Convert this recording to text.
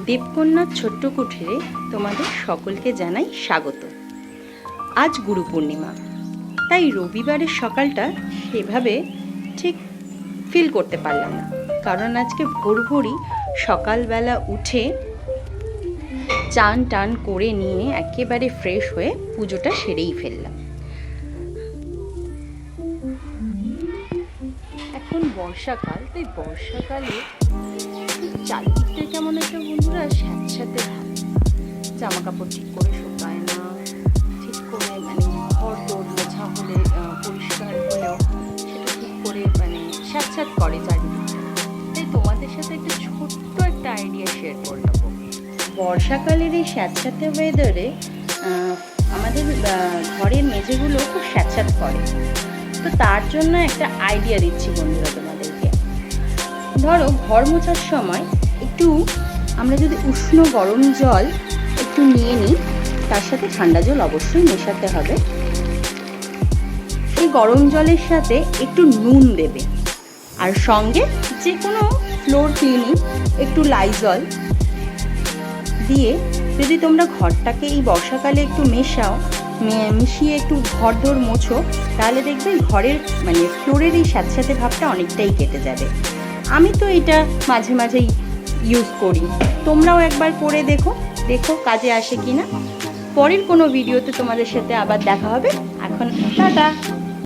দেবকন্যার ছোট্ট কুঠিরে তোমাদের সকলকে জানাই স্বাগত। আজ গুরু পূর্ণিমা, তাই রবিবারের সকালটা সেভাবে ঠিক ফিল করতে পারলাম না, কারণ আজকে ভোরভোরই সকালবেলা উঠে চান টান করে নিয়ে একেবারে ফ্রেশ হয়ে পুজোটা সেরেই ফেললাম। এখন বর্ষাকাল, তাই বর্ষাকালে চারিদিকটা কেমন একটা বন্ধুরা স্যাঁতস্যাঁতে ভাব, জামা কাপড় ঠিক করে শুকায় না, ঠিক করে ঘর দৌড় মোছা হলে পরিষ্কার হলেও সেটা ঠিক করে স্যাঁতস্যাঁত করে চারিদিকটা। তাই তোমাদের সাথে একটা ছোট্ট একটা আইডিয়া শেয়ার করলাম। বর্ষাকালের এই স্যাঁতস্যাঁতে ওয়েদারে আমাদের ঘরের মেঝেগুলো খুব স্যাঁতস্যাঁত করে। তো তার জন্য একটা আইডিয়া দিচ্ছি বন্ধুরা তোমাদেরকে। ধরো ঘর মোছার সময় একটু আমরা যদি উষ্ণ গরম জল একটু নিয়ে নিই, তার সাথে ঠান্ডা জল অবশ্যই মেশাতে হবে। এই গরম জলের সাথে একটু নুন দেবে, আর সঙ্গে যে কোনো ফ্লোর ক্লিনিং একটু লাইজল দিয়ে যদি তোমরা ঘরটাকে এই বর্ষাকালে একটু মিশিয়ে একটু ঘর দোর মোছো, তাহলে দেখবে ঘরের ফ্লোরের এই স্যাঁতস্যাঁতে ভাবটা অনেকটাই কেটে যাবে। আমি তো এটা মাঝে মাঝেই ইউজ করি, তোমরাও একবার করে দেখো কাজে আসে কিনা। পরের কোনো ভিডিওতে তোমাদের সাথে আবার দেখা হবে। এখন টাটা।